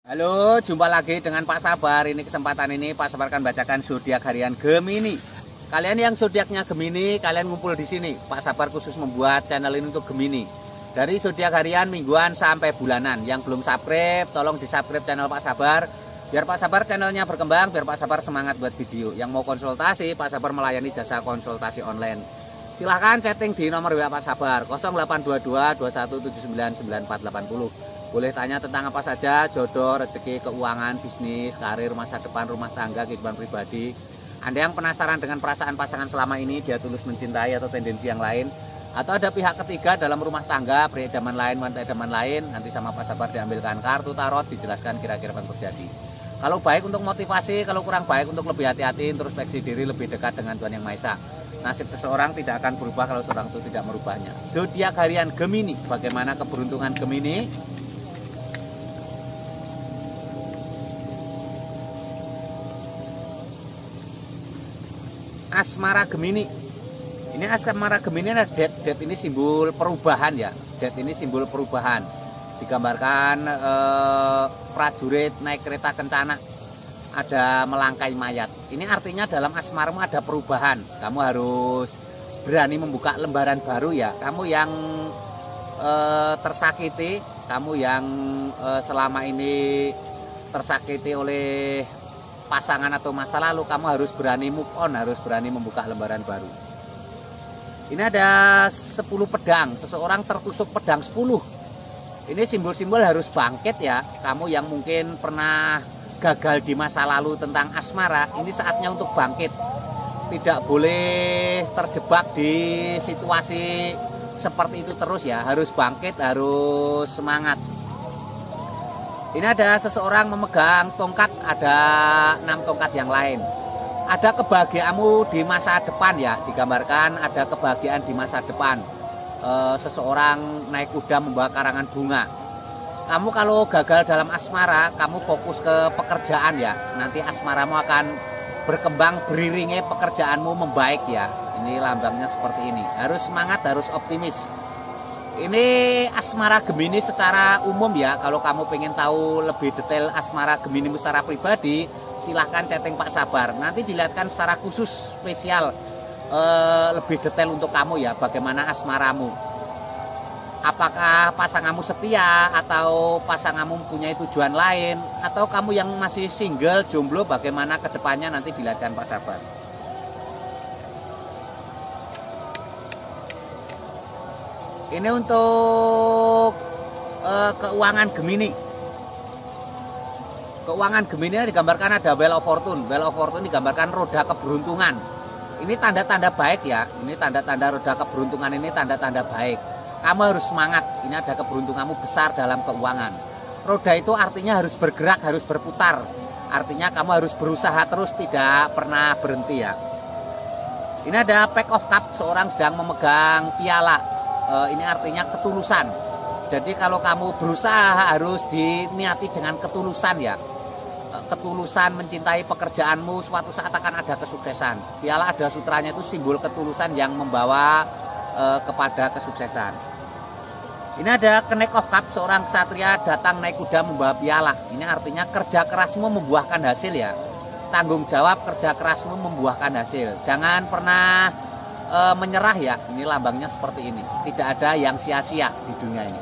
Halo, jumpa lagi dengan Pak Sabar. Ini kesempatan ini Pak Sabar akan bacakan zodiak harian Gemini. Kalian yang zodiaknya Gemini, kalian ngumpul di sini. Pak Sabar khusus membuat channel ini untuk Gemini. Dari zodiak harian, mingguan sampai bulanan. Yang belum subscribe, tolong di-subscribe channel Pak Sabar. Biar Pak Sabar channelnya berkembang, biar Pak Sabar semangat buat video. Yang mau konsultasi, Pak Sabar melayani jasa konsultasi online. Silahkan chatting di nomor WA Pak Sabar 0822 2179 9480. Boleh tanya tentang apa saja, jodoh, rezeki, keuangan, bisnis, karir, masa depan, rumah tangga, kehidupan pribadi. Anda yang penasaran dengan perasaan pasangan selama ini, dia tulus mencintai atau tendensi yang lain, atau ada pihak ketiga dalam rumah tangga, pria idaman lain, wanita idaman lain, nanti sama Pak Sabar diambilkan kartu tarot, dijelaskan kira-kira apa yang terjadi. Kalau baik untuk motivasi, kalau kurang baik untuk lebih hati-hati, introspeksi diri, lebih dekat dengan Tuhan Yang Maha Esa. Nasib seseorang tidak akan berubah kalau seorang itu tidak merubahnya. Zodiak harian Gemini, bagaimana keberuntungan Gemini? Asmara Gemini. Ini asmara Gemini ada det ini simbol perubahan ya. Det ini simbol perubahan. Digambarkan prajurit naik kereta kencana, ada melangkai mayat. Ini artinya dalam asmaramu ada perubahan. Kamu harus berani membuka lembaran baru ya. Kamu yang tersakiti, kamu yang selama ini tersakiti oleh pasangan atau masa lalu, kamu harus berani move on, harus berani membuka lembaran baru. Ini ada 10 pedang, seseorang tertusuk pedang 10. Ini simbol-simbol harus bangkit ya. Kamu yang mungkin pernah gagal di masa lalu tentang asmara, ini saatnya untuk bangkit. Tidak boleh terjebak di situasi seperti itu terus ya. Harus bangkit, harus semangat. Ini ada seseorang memegang tongkat, ada 6 tongkat yang lain. Ada kebahagiaanmu di masa depan ya, digambarkan ada kebahagiaan di masa depan. Seseorang naik kuda membawa karangan bunga. Kamu kalau gagal dalam asmara, kamu fokus ke pekerjaan ya. Nanti asmaramu akan berkembang, beriringnya pekerjaanmu membaik ya. Ini lambangnya seperti ini. Harus semangat, harus optimis. Ini asmara Gemini secara umum ya. Kalau kamu pengen tahu lebih detail asmara Gemini secara pribadi, silahkan chatting Pak Sabar. Nanti dilihatkan secara khusus spesial lebih detail untuk kamu ya. Bagaimana asmaramu? Apakah pasanganmu setia atau pasanganmu mempunyai tujuan lain, atau kamu yang masih single, jomblo, bagaimana kedepannya nanti dilihatkan Pak Sabar. Ini untuk keuangan Gemini. Keuangan Gemini digambarkan ada Wheel of Fortune. Wheel of Fortune digambarkan roda keberuntungan. Ini tanda-tanda baik ya. Ini tanda-tanda roda keberuntungan, ini tanda-tanda baik. Kamu harus semangat. Ini ada keberuntunganmu besar dalam keuangan. Roda itu artinya harus bergerak, harus berputar. Artinya kamu harus berusaha terus, tidak pernah berhenti ya. Ini ada Pack of Cup, seorang sedang memegang piala. Ini artinya ketulusan. Jadi kalau kamu berusaha harus diniati dengan ketulusan ya. Ketulusan mencintai pekerjaanmu, suatu saat akan ada kesuksesan. Piala ada sutranya, itu simbol ketulusan yang membawa kepada kesuksesan. Ini ada Knight of Cup, seorang ksatria datang naik kuda membawa piala. Ini artinya kerja kerasmu membuahkan hasil ya. Tanggung jawab, kerja kerasmu membuahkan hasil. Jangan pernah menyerah ya. Ini lambangnya seperti ini. Tidak ada yang sia-sia di dunia ini.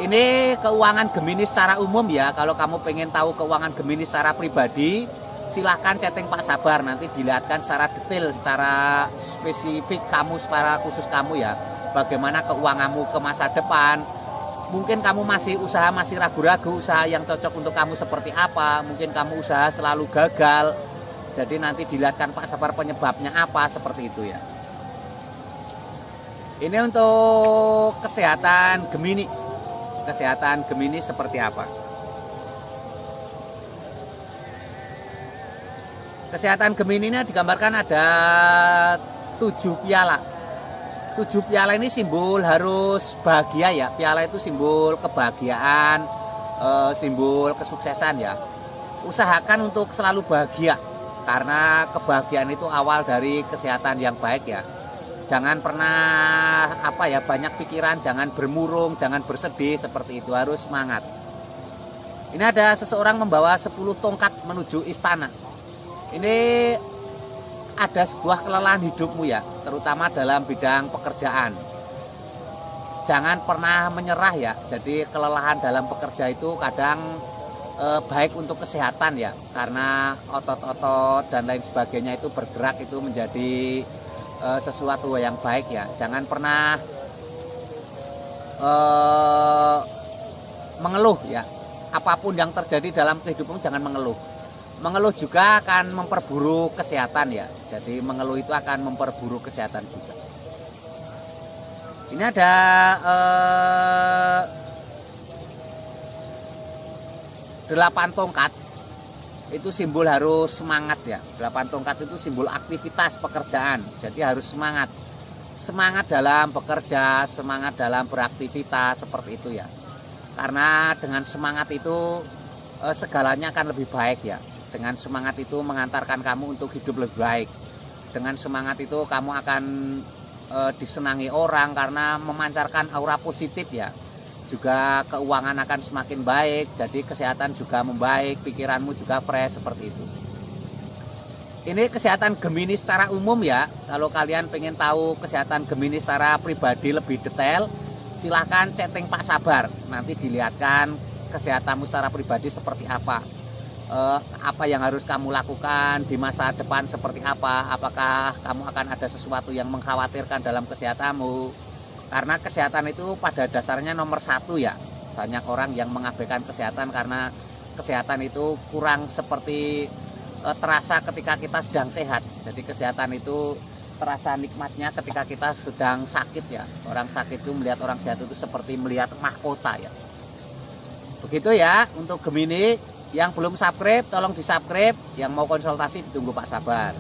Ini keuangan Gemini secara umum ya. Kalau kamu pengen tahu keuangan Gemini secara pribadi, silahkan chatting Pak Sabar. Nanti dilihatkan secara detail, secara spesifik kamu, secara khusus kamu ya. Bagaimana keuanganmu ke masa depan. Mungkin kamu masih usaha, masih ragu-ragu, usaha yang cocok untuk kamu seperti apa. Mungkin kamu usaha selalu gagal. Jadi nanti dilihatkan Pak Sabar penyebabnya apa, seperti itu ya. Ini untuk kesehatan Gemini. Kesehatan Gemini seperti apa? Kesehatan Gemini ini digambarkan ada 7 piala. 7 piala ini simbol harus bahagia ya. Piala itu simbol kebahagiaan, simbol kesuksesan ya. Usahakan untuk selalu bahagia, karena kebahagiaan itu awal dari kesehatan yang baik ya. Jangan pernah banyak pikiran, jangan bermurung, jangan bersedih, seperti itu, harus semangat. Ini ada seseorang membawa 10 tongkat menuju istana. Ini ada sebuah kelelahan hidupmu ya, terutama dalam bidang pekerjaan. Jangan pernah menyerah ya. Jadi kelelahan dalam bekerja itu kadang baik untuk kesehatan ya, karena otot-otot dan lain sebagainya itu bergerak itu menjadi sesuatu yang baik ya. Jangan pernah mengeluh ya. Apapun yang terjadi dalam kehidupan jangan mengeluh. Mengeluh juga akan memperburuk kesehatan ya. Jadi mengeluh itu akan memperburuk kesehatan juga. Ini ada 8 tongkat. Itu simbol harus semangat ya. 8 tongkat itu simbol aktivitas pekerjaan. Jadi harus semangat. Semangat dalam bekerja, semangat dalam beraktivitas seperti itu ya. Karena dengan semangat itu segalanya akan lebih baik ya. Dengan semangat itu mengantarkan kamu untuk hidup lebih baik. Dengan semangat itu kamu akan disenangi orang karena memancarkan aura positif ya. Juga keuangan akan semakin baik, jadi kesehatan juga membaik, pikiranmu juga fresh seperti itu. Ini kesehatan Gemini secara umum ya. Kalau kalian pengen tahu kesehatan Gemini secara pribadi lebih detail, silahkan chatting Pak Sabar. Nanti dilihatkan kesehatanmu secara pribadi seperti apa. Apa yang harus kamu lakukan di masa depan seperti apa. Apakah kamu akan ada sesuatu yang mengkhawatirkan dalam kesehatanmu. Karena kesehatan itu pada dasarnya nomor 1 ya. Banyak orang yang mengabaikan kesehatan karena kesehatan itu kurang seperti terasa ketika kita sedang sehat. Jadi kesehatan itu terasa nikmatnya ketika kita sedang sakit ya. Orang sakit itu melihat orang sehat itu seperti melihat mahkota ya. Begitu ya untuk Gemini. Yang belum subscribe tolong di subscribe. Yang mau konsultasi ditunggu Pak Sabar.